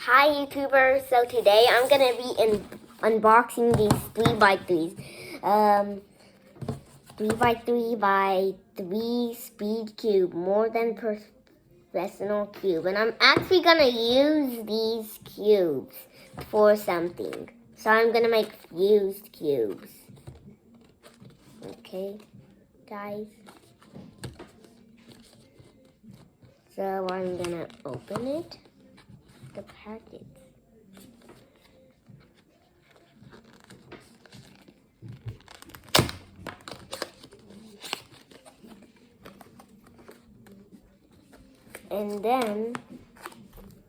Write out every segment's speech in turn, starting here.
Hi YouTubers, so today I'm going to be unboxing these 3x3s. 3x3x3 speed cube, more than professional cube. And I'm actually going to use these cubes for something. So I'm going to make fused cubes. Okay, guys. So I'm going to open it. The packet. And then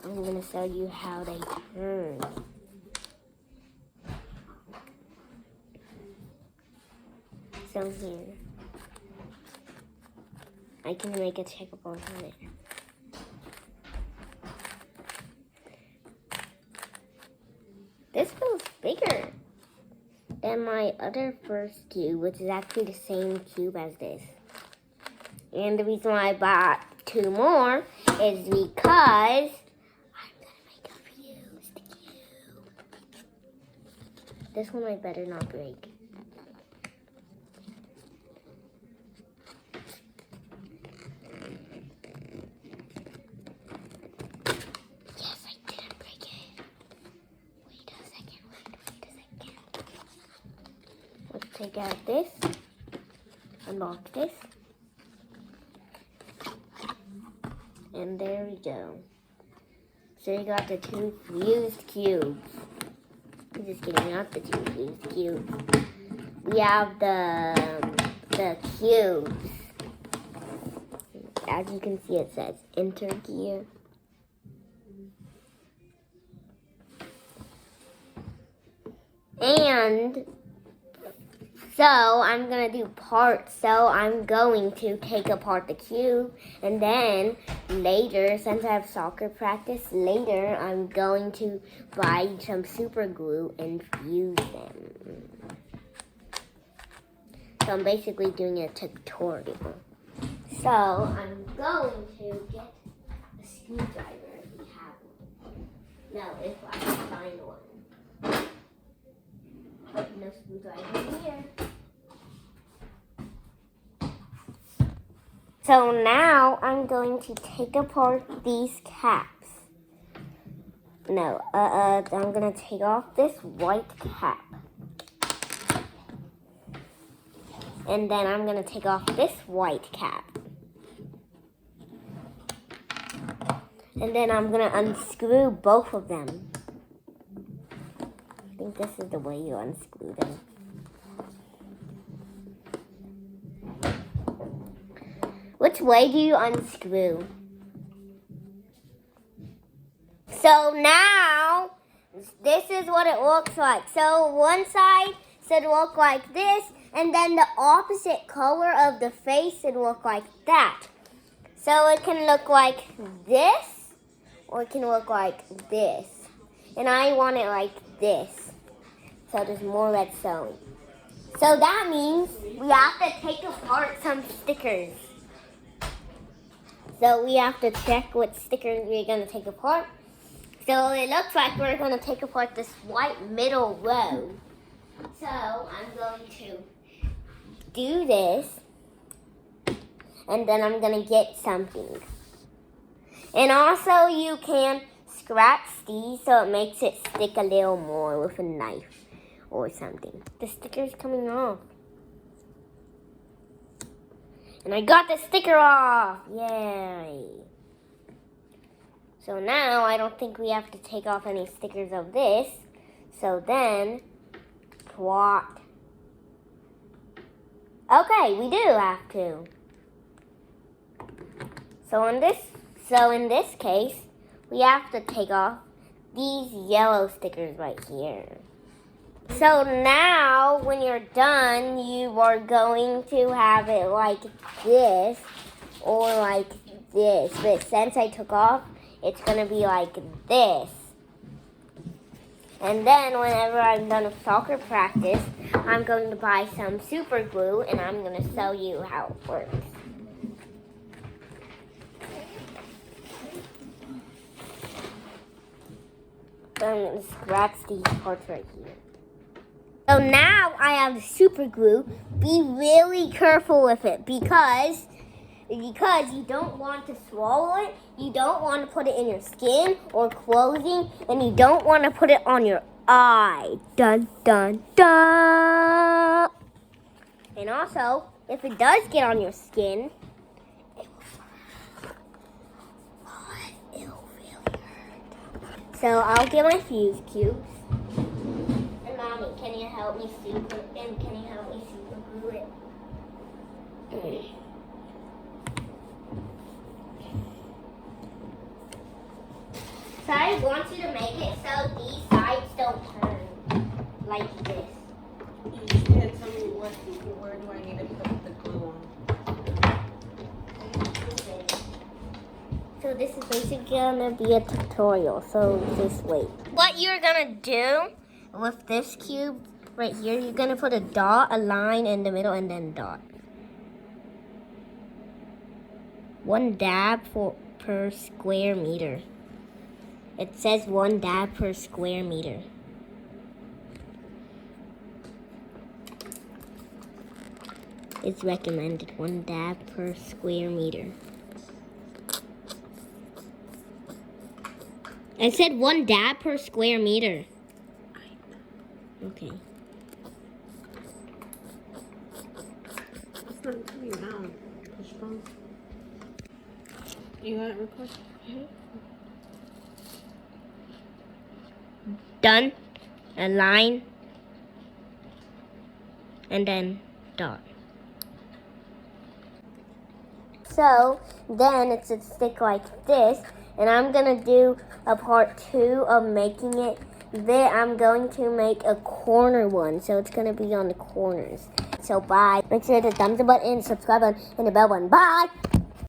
I'm going to show you how they turn. So here, I can make a checkerboard on it. This feels bigger than my other first cube, which is actually the same cube as this. And the reason why I bought 2 more is because I'm gonna make a fused cube. This one I better not break. Take out this, unlock this, and there we go. So you got the 2 fused cubes. I'm just kidding, not the 2 fused cubes. We have the cubes. As you can see, it says enter gear. And so I'm going to do parts. So I'm going to take apart the cube. And then later, since I have soccer practice, later I'm going to buy some super glue and fuse them. So I'm basically doing a tutorial. So I'm going to get a screwdriver if we have one. No, if I can find one. No screwdriver here. So now I'm going to take apart these caps. No, I'm going to take off this white cap. And then I'm going to take off this white cap. And then I'm going to unscrew both of them. I think this is the way you unscrew them. Which way do you unscrew? So now, this is what it looks like. So one side should look like this, and then the opposite color of the face should look like that. So it can look like this, or it can look like this. And I want it like this. So there's more red sewing. So that means we have to take apart some stickers. So we have to check what stickers we're going to take apart. So it looks like we're going to take apart this white middle row. So I'm going to do this. And then I'm going to get something. And also you can scratch these so it makes it stick a little more with a knife or something. The sticker's coming off. And I got the sticker off! Yay! So now I don't think we have to take off any stickers of this. So then, what? Okay, we do have to. So in this case, we have to take off these yellow stickers right here. So now, when you're done, you are going to have it like this or like this. But since I took off, it's going to be like this. And then whenever I'm done with soccer practice, I'm going to buy some super glue and I'm going to show you how it works. So I'm going to scratch these parts right here. So now I have the super glue. Be really careful with it because you don't want to swallow it, you don't want to put it in your skin or clothing, and you don't want to put it on your eye. Dun, dun, dun. And also, if it does get on your skin, it will really hurt. So I'll get my fuse cubes. And Mommy, can you help me super glue it? So I want you to make it so these sides don't turn like this. Yeah, tell me where do I need to put the glue on? So this is basically gonna be a tutorial, so just wait. What you're gonna do with this cube right here, you're gonna put a dot, a line in the middle, and then dot. 1 dab per square meter. It says 1 dab per square meter. It's recommended 1 dab per square meter. I said 1 dab per square meter. Okay. It's not coming out. What's wrong? You got it record? Done. A line. And then dot. So then it should stick like this. And I'm going to do a part 2 of making it. Then I'm going to make a corner one. So it's going to be on the corners. So bye. Make sure to thumbs up button, subscribe button, and the bell button. Bye.